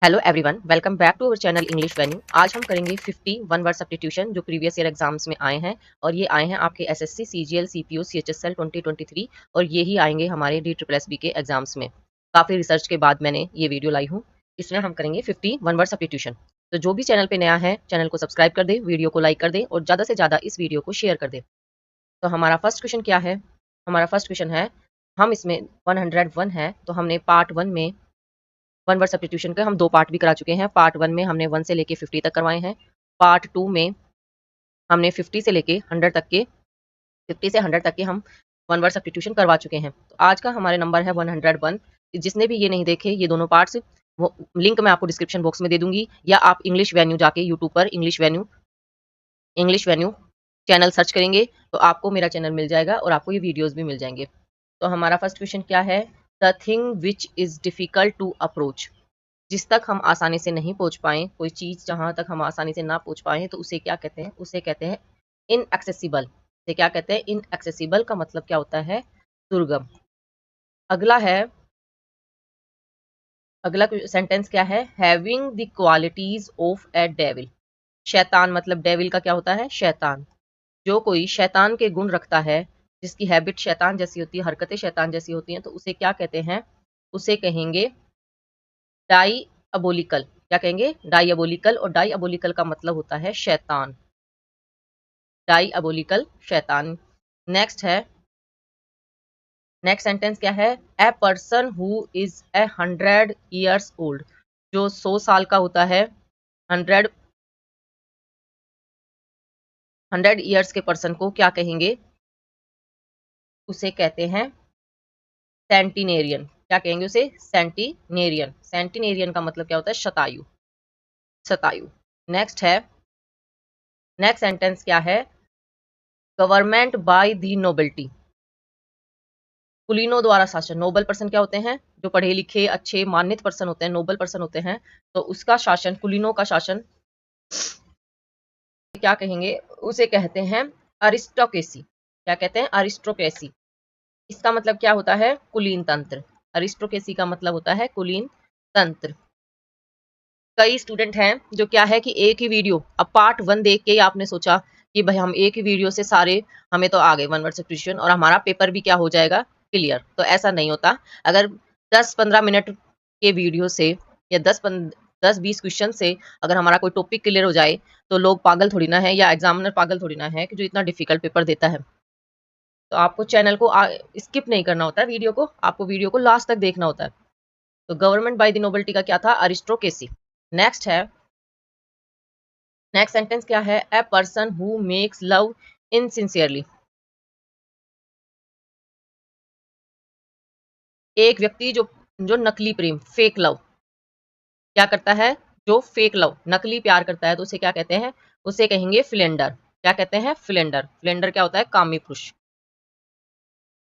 Hello everyone, welcome back to our channel English Venue. आज हम करेंगे 50 वन वर्ड सब्स्टिट्यूशन जो प्रीवियस ईयर एग्जाम्स में आए हैं और ये आए हैं आपके एसएससी, सीजीएल, सीपीओ, सीएचएसएल 2023 और ये ही आएंगे हमारे डी ट्रिपल एसबी के एग्जाम्स में। काफ़ी रिसर्च के बाद मैंने ये वीडियो लाई हूँ। इसमें हम करेंगे 50 वन वर्ड सब्स्टिट्यूशन। तो जो भी चैनल पर नया है, चैनल को सब्सक्राइब कर दे, वीडियो को लाइक कर दे और ज़्यादा से ज़्यादा इस वीडियो को शेयर कर दे। तो हमारा फर्स्ट क्वेश्चन क्या है? हमारा फर्स्ट क्वेश्चन है, हम इसमें 101 है तो हमने पार्ट 1 में वन वर्ड सब्स्टिट्यूशन के हम 2 पार्ट भी करा चुके हैं। पार्ट 1 में हमने 1 से लेके 50 तक करवाए हैं। पार्ट 2 में हमने 50 से लेके 100 तक के 50 से 100 तक के हम वन वर्ड सब्स्टिट्यूशन करवा चुके हैं। तो आज का हमारे नंबर है 101। जिसने भी ये नहीं देखे ये दोनों पार्ट्स, वो लिंक मैं आपको डिस्क्रिप्शन बॉक्स में दे दूंगी, या आप इंग्लिश वेन्यू जाके यूट्यूब पर इंग्लिश वेन्यू चैनल सर्च करेंगे तो आपको मेरा चैनल मिल जाएगा और आपको ये वीडियोस भी मिल जाएंगे। तो हमारा फर्स्ट क्वेश्चन क्या है? The thing which is difficult to approach. जिस तक हम आसानी से नहीं पहुंच पाए, कोई चीज जहां तक हम आसानी से ना पहुंच पाए तो उसे क्या कहते हैं? उसे कहते हैं इनएक्सेसिबल। से क्या कहते हैं? इनएक्सेसिबल का मतलब क्या होता है? दुर्गम। अगला है, अगला सेंटेंस क्या है? Having the qualities of A devil. शैतान मतलब डेविल का क्या होता है? शैतान। जो कोई शैतान के गुण रखता है, जिसकी हैबिट शैतान जैसी होती है, हरकतें शैतान जैसी होती हैं, तो उसे क्या कहते हैं? उसे कहेंगे डाइअबोलिकल। क्या कहेंगे? डाइअबोलिकल। और डाइअबोलिकल का मतलब होता है शैतान। डाइअबोलिकल, शैतान। नेक्स्ट है, नेक्स्ट सेंटेंस क्या है? A person who is 100 years old. जो 100 साल का होता है, 100 ईयर्स के पर्सन को क्या कहेंगे? उसे कहते हैं सेंटिनेरियन। क्या कहेंगे उसे? सेंटिनेरियन। सेंटिनेरियन का मतलब क्या होता है? शतायु। शतायु। नेक्स्ट है, नेक्स्ट सेंटेंस क्या है? Government by the nobility. कुलीनों द्वारा शासन। नोबल पर्सन क्या होते हैं? जो पढ़े लिखे, अच्छे, मान्यत पर्सन होते हैं, नोबल पर्सन होते हैं। तो उसका शासन, कुलीनों का शासन क्या कहेंगे? उसे कहते हैं अरिस्टोक्रेसी। क्या कहते हैं? अरिस्टोक्रेसी। इसका मतलब क्या होता है? कुलीन तंत्र। अरिस्टोक्रेसी का मतलब होता है कुलीन तंत्र। कई स्टूडेंट हैं जो क्या है कि एक ही वीडियो, अब पार्ट 1 देख के ही आपने सोचा कि भाई हम एक ही वीडियो से सारे, हमें तो आ गए वन वर्ड सब्स्टिट्यूशन और हमारा पेपर भी क्या हो जाएगा? क्लियर। तो ऐसा नहीं होता। अगर 10-15 मिनट के वीडियो से या 10-20 क्वेश्चन से अगर हमारा कोई टॉपिक क्लियर हो जाए तो लोग पागल थोड़ी ना है, या एग्जामिनर पागल थोड़ी ना है कि जो इतना डिफिकल्ट पेपर देता है। तो आपको चैनल को स्किप नहीं करना होता है, वीडियो को आपको वीडियो को लास्ट तक देखना होता है। तो गवर्नमेंट बाय द नोबिलिटी का क्या था? अरिस्टोक्रेसी। नेक्स्ट है, नेक्स्ट सेंटेंस क्या है? A person who makes love insincerely. एक व्यक्ति जो जो नकली प्रेम, फेक लव क्या करता है? जो फेक लव, नकली प्यार करता है तो उसे क्या कहते हैं? उसे कहेंगे फिलेंडर। क्या कहते हैं? फिलेंडर। फिलेंडर क्या होता है? कामी पुरुष।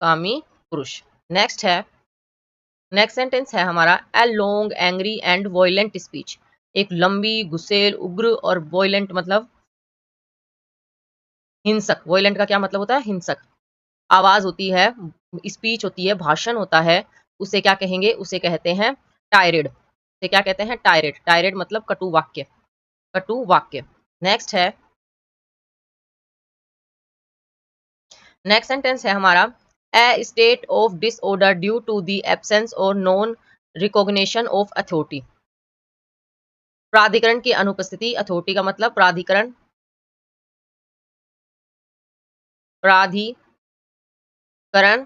कामी पुरुष। नेक्स्ट है, नेक्स्ट सेंटेंस है हमारा a long angry and violent speech. एक लंबी, गुस्सेल, उग्र और वॉयलेंट मतलब हिंसक। वॉयलेंट का क्या मतलब होता है? हिंसक। आवाज होती है, स्पीच होती है, भाषण होता है, उसे क्या कहेंगे? उसे कहते हैं टायरेड। उसे क्या कहते हैं? टायरेड। टायरेड मतलब कटु वाक्य। कटु वाक्य। नेक्स्ट है, नेक्स्ट सेंटेंस है हमारा a state of disorder due to the absence और नॉन रिकॉग्निशन ऑफ अथॉरिटी। प्राधिकरण की अनुपस्थिति। अथॉरिटी का मतलब प्राधिकरण। प्राधिकरण,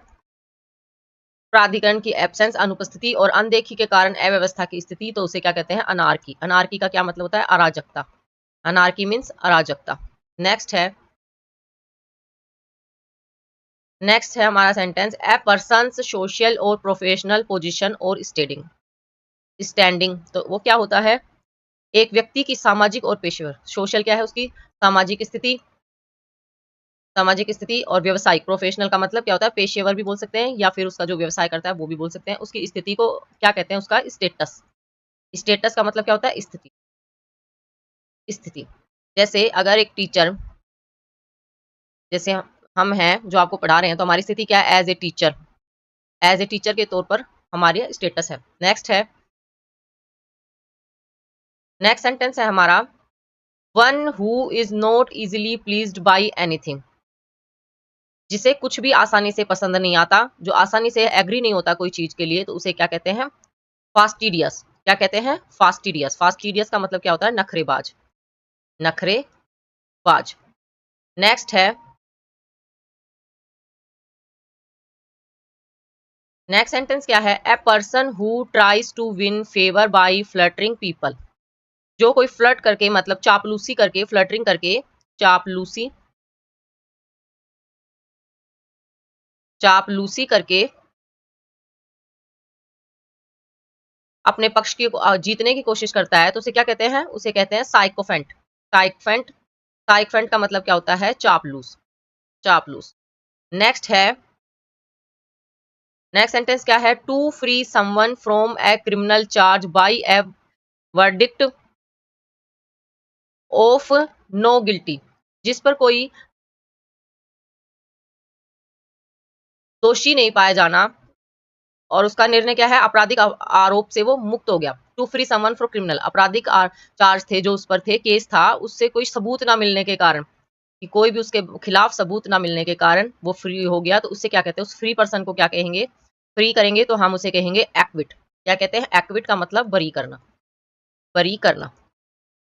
प्राधिकरण की एब्सेंस, अनुपस्थिति और अनदेखी के कारण अव्यवस्था की स्थिति, तो उसे क्या कहते हैं? अनार्की। अनार्की का क्या मतलब होता है? अराजकता। अनार्की मीन्स अराजकता। नेक्स्ट है, नेक्स्ट है हमारा सेंटेंस ए पर्सन्स सोशल और प्रोफेशनल पोजीशन और स्टैंडिंग। स्टैंडिंग तो वो क्या होता है? एक व्यक्ति की सामाजिक और पेशेवर। सोशल क्या है? उसकी सामाजिक स्थिति, सामाजिक स्थिति। और व्यवसायिक, प्रोफेशनल का मतलब क्या होता है? पेशेवर भी बोल सकते हैं या फिर उसका जो व्यवसाय करता है वो भी बोल सकते हैं। उसकी स्थिति को क्या कहते हैं? उसका स्टेटस। स्टेटस का मतलब क्या होता है? स्थिति। स्थिति। जैसे अगर एक टीचर, जैसे हम हैं जो आपको पढ़ा रहे हैं, तो हमारी स्थिति क्या है? As a teacher. As a teacher के तौर पर हमारे स्टेटस है। नेक्स्ट है, नेक्स्ट सेंटेंस है हमारा one who is not easily pleased by anything, जिसे कुछ भी आसानी से पसंद नहीं आता, जो आसानी से एग्री नहीं होता कोई चीज के लिए, तो उसे क्या कहते हैं? फास्टिडियस। क्या कहते हैं? फास्टिडियस। फास्टिडियस का मतलब क्या होता है? नखरेबाज, नखरेबाज। नेक्स्ट है, नेक्स्ट सेंटेंस क्या है? A person who tries to win favour by flattering people, जो कोई फ्लर्ट करके मतलब चापलूसी करके, फ्लटरिंग करके, चापलूसी, चापलूसी करके अपने पक्ष की जीतने की कोशिश करता है, तो उसे क्या कहते हैं? उसे कहते हैं साइकोफेंट। साइकोफेंट, साइकोफेंट का मतलब क्या होता है? चापलूस, चापलूस। नेक्स्ट है, नेक्स्ट सेंटेंस क्या है? To free someone from a criminal charge by a verdict of no guilty, जिस पर कोई दोषी नहीं पाया जाना और उसका निर्णय क्या है? आपराधिक आरोप से वो मुक्त हो गया। To free someone from criminal, आपराधिक चार्ज थे जो उस पर थे, केस था, उससे कोई सबूत ना मिलने के कारण, कि कोई भी उसके खिलाफ सबूत ना मिलने के कारण वो फ्री हो गया, तो उससे क्या कहते हैं? उस फ्री पर्सन को क्या कहेंगे? फ्री करेंगे तो हम उसे कहेंगे एक्विट। क्या कहते हैं? एक्विट का मतलब बरी करना, बरी करना।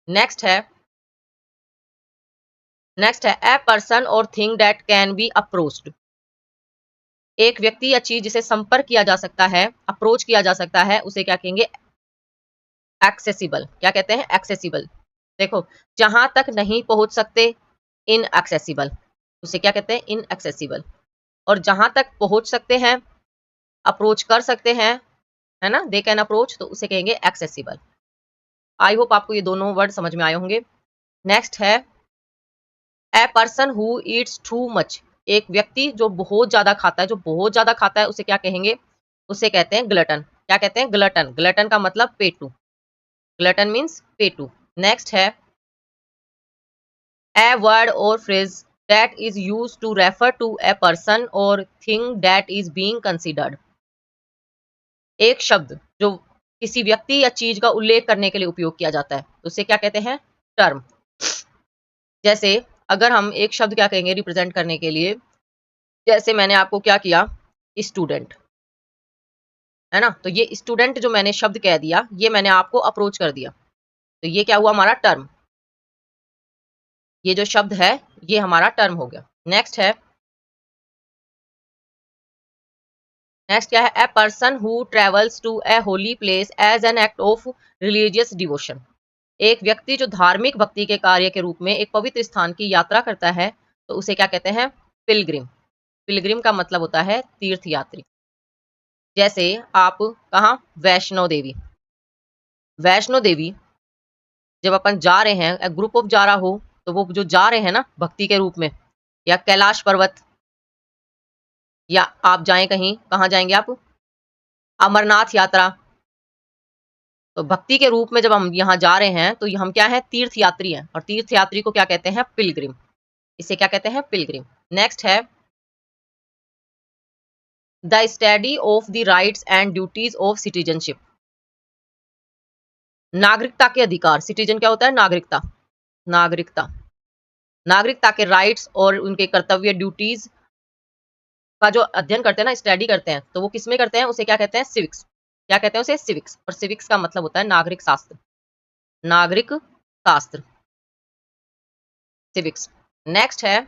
नेक्स्ट है, नेक्स्ट है ए पर्सन और thing that can be approached, एक व्यक्ति या चीज जिसे संपर्क किया जा सकता है, अप्रोच किया जा सकता है, उसे क्या कहेंगे? एक्सेसिबल। क्या कहते हैं? एक्सेसिबल। देखो, जहां तक नहीं पहुंच सकते, इनएक्सेसिबल, उसे क्या कहते हैं? इनएक्सेसिबल। और जहां तक पहुंच सकते हैं, अप्रोच कर सकते हैं, है ना, दे कैन अप्रोच, तो उसे कहेंगे एक्सेसिबल। आई होप आपको ये दोनों वर्ड समझ में आए होंगे। नेक्स्ट है a person who Yeats too much, एक व्यक्ति जो बहुत ज्यादा खाता है, जो बहुत ज्यादा खाता है, उसे क्या कहेंगे? उसे कहते हैं ग्लटन। क्या कहते हैं? ग्लटन। ग्लटन का मतलब पेटू, ग्लटन मीन्स पेटू। नेक्स्ट है ए वर्ड और phrase that is use to refer to a person और thing that is being considered, एक शब्द जो किसी व्यक्ति या चीज का उल्लेख करने के लिए उपयोग किया जाता है, तो उसे क्या कहते हैं? टर्म। जैसे अगर हम एक शब्द क्या कहेंगे रिप्रेजेंट करने के लिए, जैसे मैंने आपको क्या किया? स्टूडेंट, है ना, तो ये स्टूडेंट जो मैंने शब्द कह दिया, ये मैंने आपको अप्रोच कर दिया, तो ये क्या हुआ? हमारा टर्म। ये जो शब्द है, ये हमारा टर्म हो गया। नेक्स्ट है, नेक्स्ट क्या है? A person who travels to a holy place as an act of religious devotion, एक व्यक्ति जो धार्मिक भक्ति के कार्य के रूप में एक पवित्र स्थान की यात्रा करता है, तो उसे क्या कहते हैं? पिलग्रिम। पिलग्रिम का मतलब होता है तीर्थयात्री। जैसे आप कहाँ? वैष्णो देवी, वैष्णो देवी जब अपन जा रहे हैं, ग्रुप ऑफ जा रहा हो, तो वो जो जा रहे हैं ना भक्ति के रूप में, या कैलाश पर्वत, या आप जाएं कहीं, कहाँ जाएंगे आप? अमरनाथ यात्रा, तो भक्ति के रूप में जब हम यहाँ जा रहे हैं, तो हम क्या है? तीर्थ यात्री हैं, और तीर्थ यात्री को क्या कहते हैं? पिलग्रिम। इसे क्या कहते हैं? पिलग्रिम। नेक्स्ट है the study of the rights and duties of citizenship, नागरिकता के अधिकार। सिटीजन क्या होता है? नागरिकता, नागरिकता, नागरिकता के राइट्स और उनके कर्तव्य, ड्यूटीज का जो अध्ययन करते हैं ना, स्टडी करते हैं, तो वो किस में करते हैं? उसे क्या कहते हैं? सिविक्स। क्या कहते हैं उसे? सिविक्स। और सिविक्स का मतलब होता है नागरिक शास्त्र, नागरिक शास्त्र, सिविक्स। नेक्स्ट है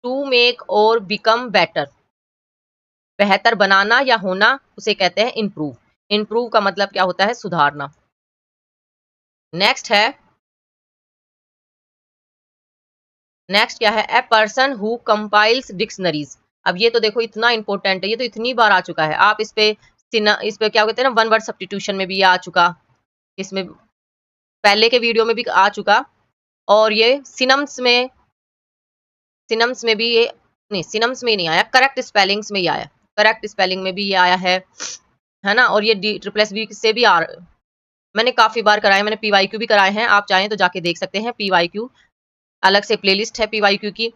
टू मेक और बिकम बेटर, बेहतर बनाना या होना, उसे कहते हैं इम्प्रूव। इम्प्रूव का मतलब क्या होता है? सुधारना। नेक्स्ट है, नेक्स्ट क्या है? A person who compiles dictionaries. अब ये तो देखो इतना इंपॉर्टेंट है, ये तो इतनी बार आ चुका है, आप इस पे क्या कहते हैं ना, वन वर्ड सब्स्टिट्यूशन में भी ये आ चुका, इसमें पहले के वीडियो में भी आ चुका, और ये सिनम्स में भी ये, नहीं सिनम्स में ही नहीं आया, करेक्ट स्पेलिंग्स में ही आया, करेक्ट स्पेलिंग में भी ये आया है ना, और ये डी ट्रिपल एस बी से भी मैंने काफी बार कराया, मैंने पीवाईक्यू भी कराए हैं, आप चाहें तो जाके देख सकते हैं। पीवाईक्यू अलग से प्लेलिस्ट है पीवाईक्यू की,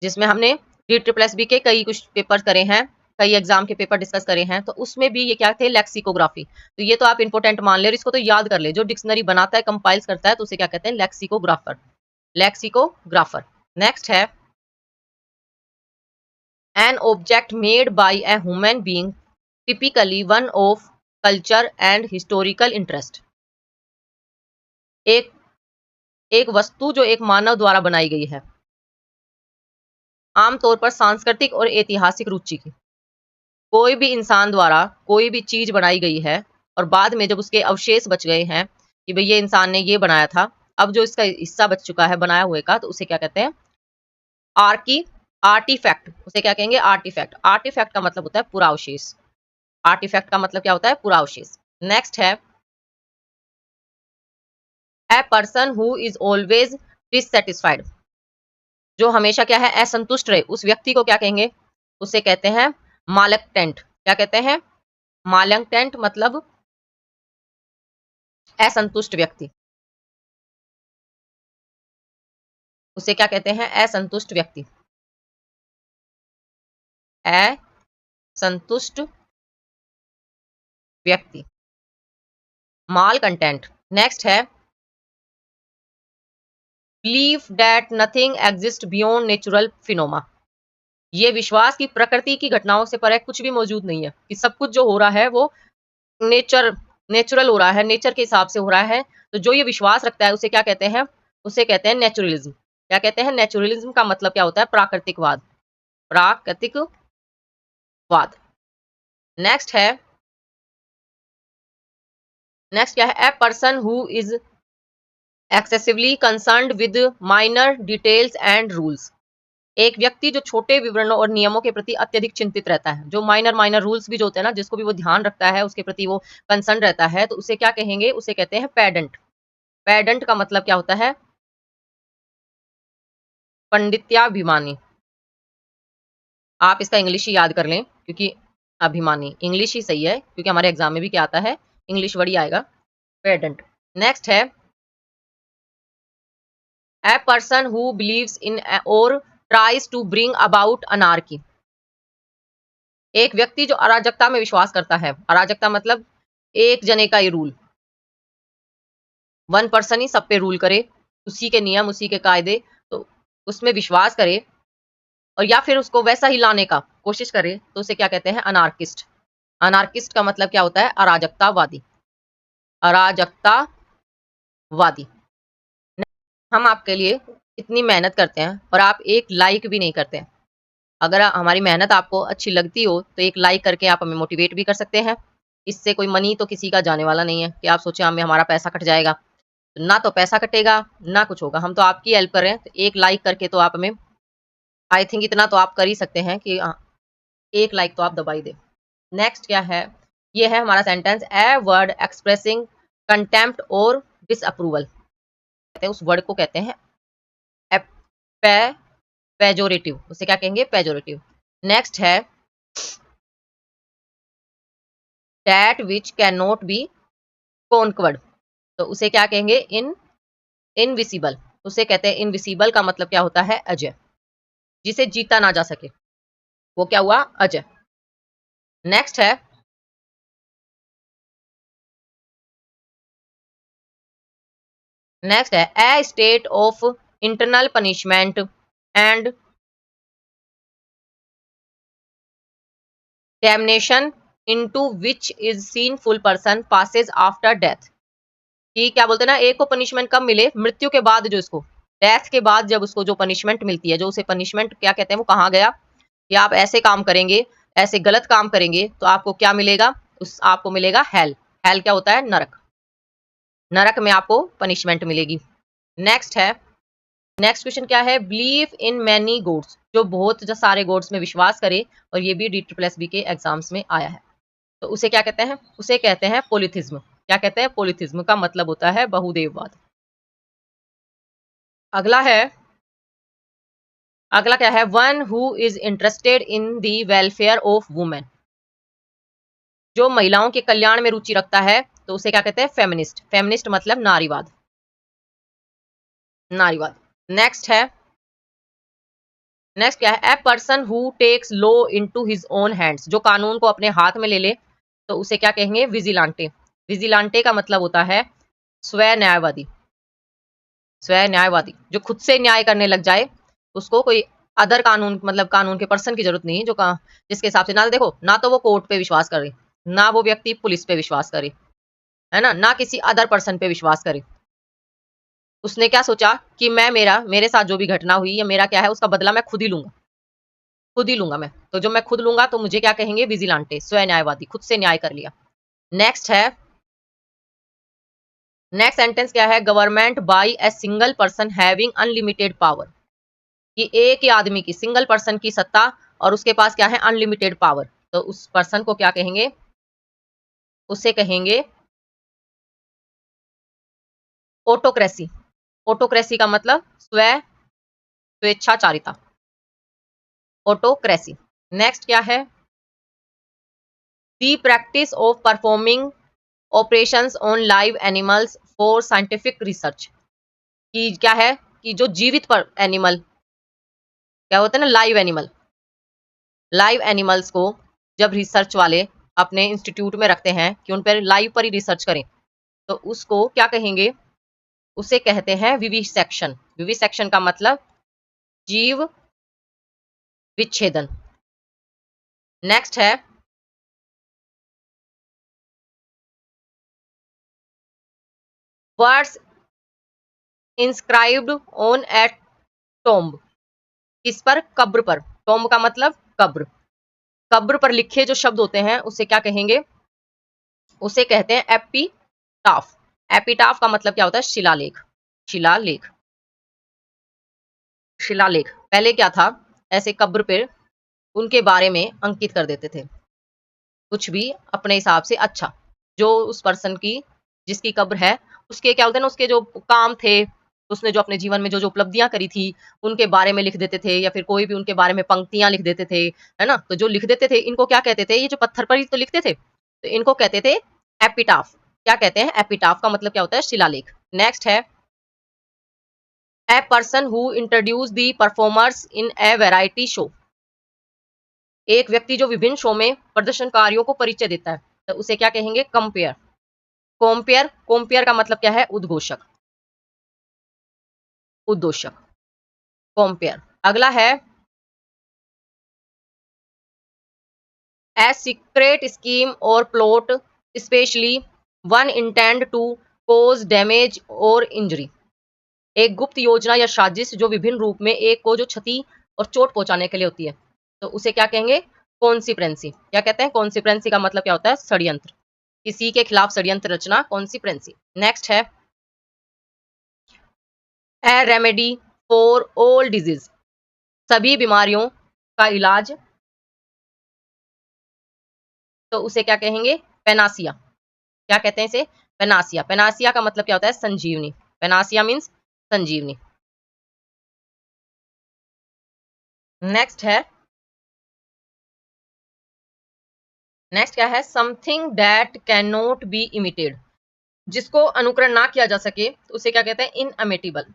जिसमें हमने डी ट्रिपल एस बी के कई कुछ पेपर करे हैं, कई एग्जाम के पेपर डिस्कस करे हैं, तो उसमें भी ये क्या थे, लेक्सिकोग्राफी। तो ये तो आप इंपोर्टेंट मान ले और इसको तो याद कर ले, जो डिक्शनरी बनाता है, कंपाइल्स करता है, तो उसे क्या कहते हैं, लेक्सिकोग्राफर। लेक्सिकोग्राफर। नेक्स्ट है an object made by a human being, typically one of culture and historical interest। एक एक वस्तु जो एक मानव द्वारा बनाई गई है, आमतौर पर सांस्कृतिक और ऐतिहासिक रुचि की। कोई भी इंसान द्वारा कोई भी चीज बनाई गई है और बाद में जब उसके अवशेष बच गए हैं कि भाई ये इंसान ने ये बनाया था, अब जो इसका हिस्सा बच चुका है बनाया हुए का, तो उसे क्या कहते हैं, आर्टिफैक्ट। उसे क्या कहेंगे, आर्टिफैक्ट। आर्टिफैक्ट का मतलब होता है पूरा अवशेष। आर्टिफैक्ट का मतलब क्या होता है, पूरा अवशेष। नेक्स्ट है a person who is always dissatisfied. जो हमेशा क्या है, असंतुष्ट रहे, उस व्यक्ति को क्या कहेंगे, उसे कहते हैं मालकटेंट। क्या कहते हैं, मालकटेंट मतलब असंतुष्ट व्यक्ति। उसे क्या कहते हैं, असंतुष्ट व्यक्ति। असंतुष्ट व्यक्ति, माल कंटेंट। नेक्स्ट है believe that nothing exist beyond natural phenomena. ये विश्वास की प्रकृति की घटनाओं से परे कुछ भी मौजूद नहीं है, कि सब कुछ जो हो रहा है वो नेचुरल हो रहा है, नेचर के हिसाब से हो रहा है। तो जो ये विश्वास रखता है उसे क्या कहते हैं, उसे कहते हैं नेचुरलिज्म। क्या कहते हैं, नेचुरलिज्म का मतलब क्या होता है, प्राकृतिकवाद। प्राकृतिकवाद। नेक्स्ट है, नेक्स्ट क्या है, a person who is excessively concerned with minor details and rules. एक व्यक्ति जो छोटे विवरणों और नियमों के प्रति अत्यधिक चिंतित रहता है, जो माइनर माइनर रूल्स भी जो होते हैं ना, जिसको भी वो ध्यान रखता है, उसके प्रति वो कंसर्न रहता है, तो उसे क्या कहेंगे, उसे कहते हैं पेडेंट। पेडेंट का मतलब क्या होता है, पंडित्याभिमानी। आप इसका इंग्लिश ही याद कर लें, क्योंकि अभिमानी इंग्लिश ही सही है, क्योंकि हमारे एग्जाम में भी क्या आता है, इंग्लिश वर्ड ही आएगा, पेडेंट। नेक्स्ट है a person who believes in और tries to bring about anarchy. एक व्यक्ति जो अराजकता में विश्वास करता है। अराजकता मतलब एक जने का ही रूल, वन पर्सन ही सब पे रूल करे, उसी के नियम उसी के कायदे, तो उसमें विश्वास करे और या फिर उसको वैसा ही लाने का कोशिश करे, तो उसे क्या कहते हैं, अनार्किस्ट। अनार्किस्ट का मतलब क्या होता है, अराजकतावादी। अराजकतावादी। हम आपके लिए इतनी मेहनत करते हैं और आप एक लाइक भी नहीं करते हैं। अगर हमारी मेहनत आपको अच्छी लगती हो तो एक लाइक करके आप हमें मोटिवेट भी कर सकते हैं। इससे कोई मनी तो किसी का जाने वाला नहीं है कि आप सोचे हमें हमारा पैसा कट जाएगा। ना तो पैसा कटेगा ना कुछ होगा, हम तो आपकी हेल्प कर रहे हैं। तो एक लाइक करके तो आप हमें, आई थिंक इतना तो आप कर ही सकते हैं कि एक लाइक तो आप दबा ही दें। नेक्स्ट क्या है, ये है हमारा sentence, a word expressing contempt और डिसअप्रूवल। उस वर्ड को कहते हैं पेजोरेटिव। उसे क्या कहेंगे, पेजोरेटिव। नेक्स्ट है that which can not be conquered. तो उसे क्या कहेंगे, इनविसिबल। उसे कहते हैं इनविसिबल का मतलब क्या होता है, अजय, जिसे जीता ना जा सके, वो क्या हुआ, अजय। नेक्स्ट है a state of internal punishment and damnation into which is sinful person passes after death. कि क्या बोलते हैं ना, एक को पनिशमेंट कब मिले, मृत्यु के बाद, जो इसको डेथ के बाद जब उसको जो पनिशमेंट मिलती है, जो उसे पनिशमेंट क्या कहते हैं, वो कहाँ गया, कि आप ऐसे काम करेंगे, ऐसे गलत काम करेंगे तो आपको क्या मिलेगा, उस आपको मिलेगा हेल। हेल क्या होता है, नरक। नरक में आपको पनिशमेंट मिलेगी। नेक्स्ट है, नेक्स्ट क्वेश्चन क्या है, बिलीव इन मैनी गॉड्स। जो बहुत जो सारे गॉड्स में विश्वास करे, और ये भी DSSB के एग्जाम्स में आया है। तो उसे क्या कहते हैं, उसे कहते हैं पोलिथिज्म। क्या कहते हैं, पोलिथिज्म का मतलब होता है बहुदेववाद। अगला है, अगला क्या है, one who is interested in the welfare of women. जो महिलाओं के कल्याण में रुचि रखता है, तो उसे क्या कहते हैं, फेमिनिस्ट। फेमिनिस्ट मतलब नारीवाद, नारीवाद। नेक्स्ट है नेक्स्ट क्या है, a person who takes law into his own hands, जो कानून को अपने हाथ में ले ले तो उसे क्या कहेंगे, विजिलांटे। विजिलांटे का मतलब होता है स्व न्यायवादी। स्व न्यायवादी जो खुद से न्याय करने लग जाए, उसको कोई अदर कानून मतलब कानून के पर्सन की जरूरत नहीं है, जो जिसके हिसाब से ना देखो, ना तो वो कोर्ट पे विश्वास करे, ना वो व्यक्ति पुलिस पे विश्वास करे, है ना किसी अदर पर्सन पे विश्वास करे। उसने क्या सोचा कि मेरे साथ जो भी घटना हुई या मेरा क्या है उसका बदला मैं खुद ही लूंगा, खुद ही लूंगा मैं, तो जब मैं खुद लूंगा तो मुझे क्या कहेंगे, विजिलांटे, स्व न्यायवादी, खुद से न्याय कर लिया। नेक्स्ट है, नेक्स्ट सेंटेंस क्या है, government bye a single person having unlimited power, कि एक ही आदमी की, सिंगल पर्सन की सत्ता और उसके पास क्या है, अनलिमिटेड पावर, तो उस पर्सन को क्या कहेंगे, उसे कहेंगे ऑटोक्रेसी। ऑटोक्रेसी का मतलब स्वेच्छाचारिता, ऑटोक्रेसी। नेक्स्ट क्या है, the practice of performing operations on live animals for scientific research, कि क्या है कि जो जीवित पर एनिमल क्या होता है ना, लाइव एनिमल, लाइव एनिमल्स को जब रिसर्च वाले अपने इंस्टीट्यूट में रखते हैं कि उन पर लाइव पर ही रिसर्च करें, तो उसको क्या कहेंगे, उसे कहते हैं विविसेक्शन। विविसेक्शन का मतलब जीव विच्छेदन। नेक्स्ट है, words inscribed on A tomb, किस पर, कब्र पर। टॉम्ब का मतलब कब्र, कब्र पर लिखे जो शब्द होते हैं उसे क्या कहेंगे, उसे कहते हैं एपिटाफ। एपिटाफ का मतलब क्या होता है, शिलालेख। शिलालेख, शिलालेख। पहले क्या था, ऐसे कब्र पे उनके बारे में अंकित कर देते थे कुछ भी अपने हिसाब से, अच्छा जो उस पर्सन की, जिसकी कब्र है, उसके क्या बोलते हैं ना, उसके जो काम थे, उसने जो अपने जीवन में जो जो उपलब्धियां करी थी उनके बारे में लिख देते थे, या फिर कोई भी उनके बारे में पंक्तियां लिख देते थे, है ना। तो जो लिख देते थे इनको क्या कहते थे, ये जो पत्थर पर ही तो लिखते थे, तो इनको कहते थे एपिटाफ। क्या कहते हैं, एपिटाफ का मतलब क्या होता है, शिलालेख। नेक्स्ट है, a person who introduce the performers in A variety show, एक व्यक्ति जो विभिन्न शो में प्रदर्शनकारियों को परिचय देता है, तो उसे क्या कहेंगे, कंपेयर। कॉम्पेयर, कॉम्पेयर का मतलब क्या है, उद्घोषक, उद्घोषक, कॉम्पेयर। अगला है, ए सीक्रेट स्कीम और plot specially one intend to cause damage और इंजरी, एक गुप्त योजना या साजिश जो विभिन्न रूप में एक को जो क्षति और चोट पहुंचाने के लिए होती है, तो उसे क्या कहेंगे, कॉन्सिप्रेंसी। क्या कहते हैं, कॉन्सिप्रेंसी का मतलब क्या होता है, षड्यंत्र, किसी के खिलाफ षड्यंत्र रचना, कॉन्सिप्रेंसी। नेक्स्ट है, ए रेमेडी फॉर ऑल डिजीज, सभी बीमारियों का इलाज, तो उसे क्या कहेंगे, पेनासिया। क्या कहते हैं इसे, पेनासिया। पेनासिया का मतलब क्या होता है, संजीवनी। पेनासिया मीन्स संजीवनी। नेक्स्ट है, नेक्स्ट क्या है, something that can not B emitted, जिसको अनुकरण ना किया जा सके तो उसे क्या कहते हैं, इनअमेटेबल।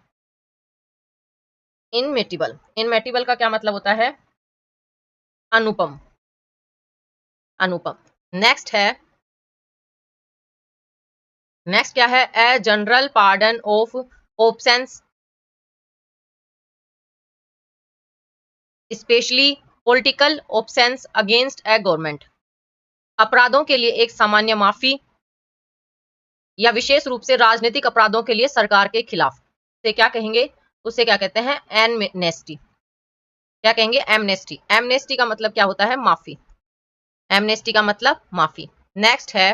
इनमेटेबल, इनमेटेबल का क्या मतलब होता है, अनुपम, अनुपम। नेक्स्ट है, नेक्स्ट क्या है, a general pardon of offences specially political offences against a government, अपराधों के लिए एक सामान्य माफी या विशेष रूप से राजनीतिक अपराधों के लिए सरकार के खिलाफ, से क्या कहेंगे, उसे क्या कहते हैं, एमनेस्टी। क्या कहेंगे, एमनेस्टी। एमनेस्टी का मतलब क्या होता है, माफी। एमनेस्टी का मतलब माफी। नेक्स्ट है,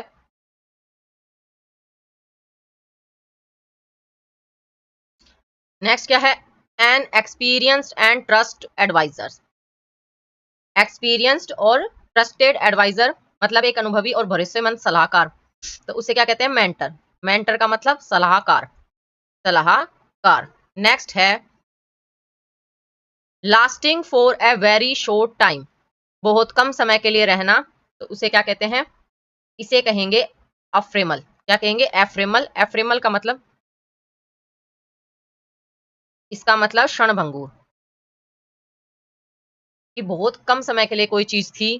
नेक्स्ट क्या है, an experienced and trust adviser. Experienced और ट्रस्टेड एडवाइजर मतलब एक अनुभवी और भरोसेमंद सलाहकार, तो उसे क्या कहते हैं, मेंटर। मेंटर का मतलब सलाहकार, सलाहकार। नेक्स्ट है, lasting for a very short time, बहुत कम समय के लिए रहना, तो उसे क्या कहते हैं, इसे कहेंगे अफ्रेमल। क्या कहेंगे, एफ्रेमल। एफ्रेमल का मतलब, इसका मतलब क्षणभंगुर, कि बहुत कम समय के लिए कोई चीज थी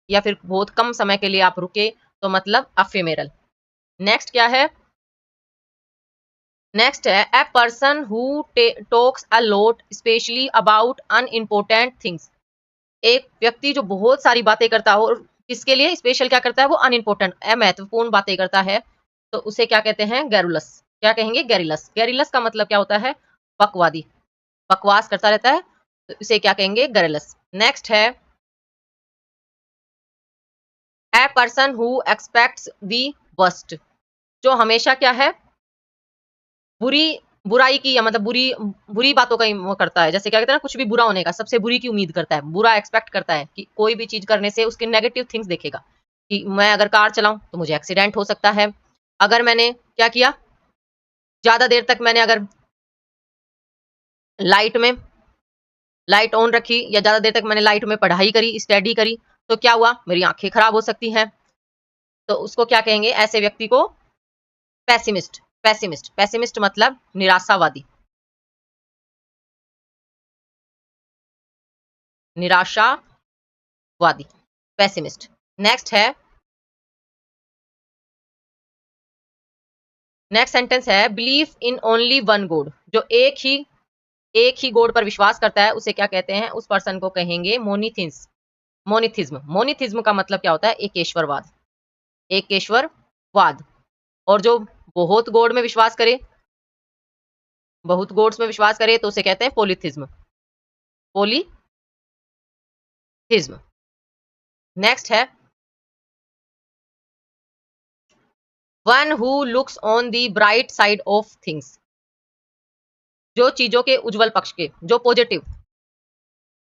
या फिर बहुत कम समय के लिए आप रुके, तो मतलब एफेमेरल। नेक्स्ट क्या है? नेक्स्ट है a person who talks a lot specially about unimportant things. एक व्यक्ति जो बहुत सारी बातें करता हो और किसके लिए स्पेशल क्या करता है, वो अनइम्पोर्टेंट महत्वपूर्ण बातें करता है, तो उसे क्या कहते हैं? गैरुलस। क्या कहेंगे? गैरिलस। गैरिलस का मतलब क्या होता है? बकवादी, बकवास करता रहता है, तो इसे क्या कहेंगे? गैरिलस। नेक्स्ट है a person who aspects the worst. जो हमेशा क्या है? बुरी बुराई की, या मतलब बुरी बुरी बातों का वो करता है। जैसे क्या कहते हैं ना, कुछ भी बुरा होने का, सबसे बुरी की उम्मीद करता है, बुरा एक्सपेक्ट करता है कि कोई भी चीज करने से उसके नेगेटिव थिंग्स देखेगा, कि मैं अगर कार चलाऊं तो मुझे एक्सीडेंट हो सकता है, अगर मैंने क्या किया, ज्यादा देर तक मैंने अगर लाइट में लाइट ऑन रखी या ज्यादा देर तक मैंने लाइट में पढ़ाई करी, स्टडी करी, तो क्या हुआ? मेरी आंखें खराब हो सकती हैं। तो उसको क्या कहेंगे? ऐसे व्यक्ति को पेसिमिस्ट। पेसिमिस्ट, पेसिमिस्ट मतलब निराशावादी, निराशावादी, पेसिमिस्ट। नेक्स्ट है, नेक्स्ट सेंटेंस है believe in only one God. जो एक ही गॉड पर विश्वास करता है, उसे क्या कहते हैं? उस पर्सन को कहेंगे मोनिथिज्म। मोनिथिज्म, मोनिथिज्म का मतलब क्या होता है? एकेश्वरवाद, एकेश्वरवाद। और जो बहुत गॉड में विश्वास करे, बहुत गॉड्स में विश्वास करे, तो उसे कहते हैं पॉलीथिज्म, पॉलीथिज्म। नेक्स्ट है one who looks on the bright side of things. जो चीजों के उज्जवल पक्ष के, जो पॉजिटिव,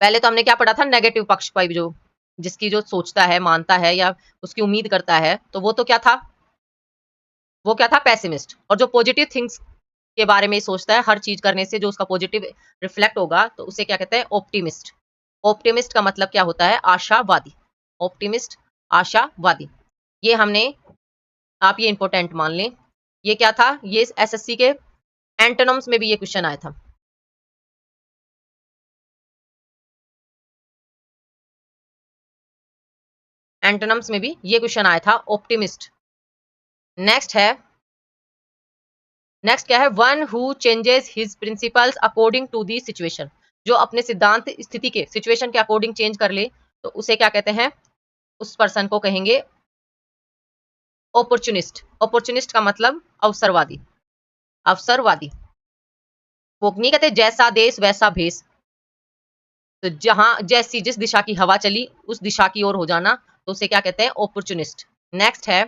पहले तो हमने क्या पढ़ा था? नेगेटिव पक्ष का, जो जिसकी जो सोचता है, मानता है या उसकी उम्मीद करता है, तो वो तो क्या था? वो क्या था? पेसिमिस्ट। और जो पॉजिटिव थिंग्स के बारे में सोचता है, हर चीज करने से जो उसका पॉजिटिव रिफ्लेक्ट होगा, तो उसे क्या कहते हैं? ऑप्टिमिस्ट। ऑप्टिमिस्ट का मतलब क्या होता है? आशावादी। ऑप्टिमिस्ट, आशावादी। ये हमने, आप ये इंपॉर्टेंट मान लें। ये क्या था? ये एसएससी के एंटोनिम्स में भी ये क्वेश्चन आया था। एंटोनिम्स में भी ये क्वेश्चन आया था, ऑप्टिमिस्ट। नेक्स्ट है, नेक्स्ट क्या है? One who changes his principles according to the situation. जो अपने सिद्धांत स्थिति के, सिचुएशन के अकॉर्डिंग चेंज कर ले, तो उसे क्या कहते हैं? उस पर्सन को कहेंगे अपॉर्चुनिस्ट। अपॉर्चुनिस्ट का मतलब अवसरवादी, अवसरवादी। वो नहीं कहते जैसा देश वैसा भेष, तो जहां जैसी जिस दिशा की हवा चली, उस दिशा की ओर हो जाना, तो उसे क्या कहते हैं? अपॉर्चुनिस्ट। नेक्स्ट है,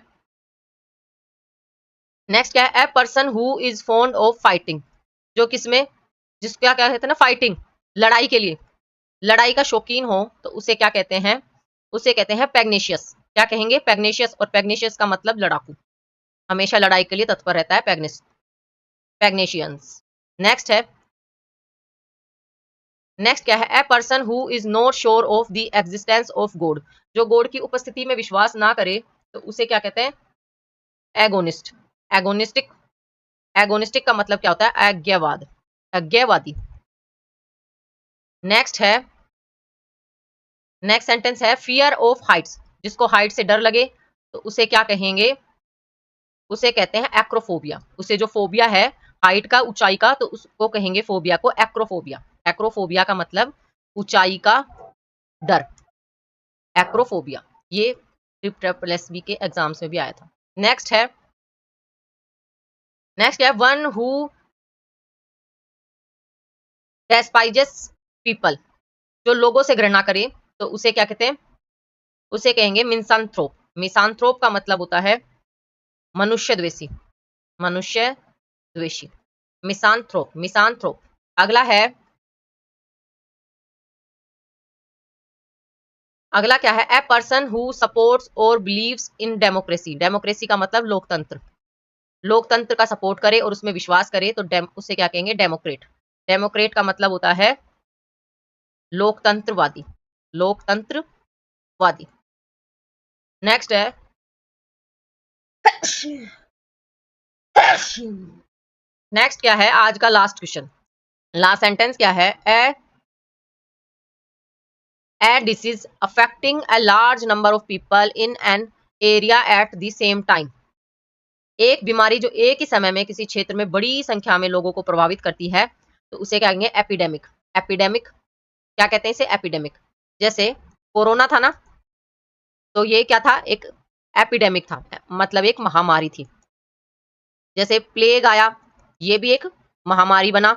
नेक्स्ट क्या है? A person who is fond of fighting. जो किसमें, जिसका क्या कहते हैं ना, फाइटिंग, लड़ाई के लिए, लड़ाई का शौकीन हो, तो उसे क्या कहते हैं? उसे कहते हैं पैग्नेशियस। क्या कहेंगे? पैग्नेशियस। और पैग्नेशियस का मतलब लड़ाकू, हमेशा लड़ाई के लिए तत्पर रहता है, पैग्नेशियंस। नेक्स्ट है, नेक्स्ट क्या है? A person who is not sure of the existence of God. जो गॉड की उपस्थिति में विश्वास ना करे, तो उसे क्या कहते हैं? एगोनिस्ट। एगोनिस्टिक, एगोनिस्टिक का मतलब क्या होता है? आज्ञावाद, आज्ञावादी। नेक्स्ट है, नेक्स्ट सेंटेंस है फियर ऑफ हाइट्स। जिसको हाइट से डर लगे, तो उसे क्या कहेंगे? उसे कहते हैं एक्रोफोबिया। उसे जो फोबिया है हाइट का, ऊंचाई का, तो उसको कहेंगे फोबिया को एक्रोफोबिया। एक्रोफोबिया का मतलब ऊंचाई का डर, एक्रोफोबिया। ये ट्रिपल एसबी के एग्जाम्स में भी आया था। नेक्स्ट है, नेक्स्ट है वन हु डेस्पाइजेस पीपल। जो लोगों से घृणा करे, तो उसे क्या कहते हैं? उसे कहेंगे मिसांथ्रोप। मिसांथ्रोप का मतलब होता है मनुष्य द्वेषी, मनुष्य द्वेषी, मिसांथ्रोप, मिसांथ्रोप। अगला है, अगला क्या है? ए पर्सन हु सपोर्ट्स और बिलीव्स इन डेमोक्रेसी। डेमोक्रेसी का मतलब लोकतंत्र, लोकतंत्र का सपोर्ट करे और उसमें विश्वास करे, तो उसे क्या कहेंगे? डेमोक्रेट। डेमोक्रेट का मतलब होता है लोकतंत्रवादी, लोकतंत्रवादी। नेक्स्ट है, नेक्स्ट क्या है? आज का लास्ट क्वेश्चन, लास्ट सेंटेंस क्या है? A a disease affecting a large number of people in an area at the same time. एक बीमारी जो एक ही समय में किसी क्षेत्र में बड़ी संख्या में लोगों को प्रभावित करती है, तो उसे क्या कहेंगे? एपिडेमिक। एपिडेमिक क्या कहते हैं इसे? एपिडेमिक। जैसे कोरोना था ना, तो ये क्या था? एक एपिडेमिक था, मतलब एक महामारी थी। जैसे प्लेग आया, ये भी एक महामारी बना,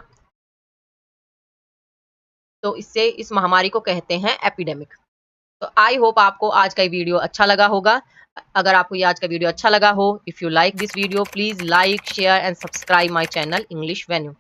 तो इससे इस महामारी को कहते हैं एपिडेमिक। तो आई होप आपको आज का ये वीडियो अच्छा लगा होगा। अगर आपको ये आज का वीडियो अच्छा लगा हो, if you like this video please like share and subscribe my channel English venue.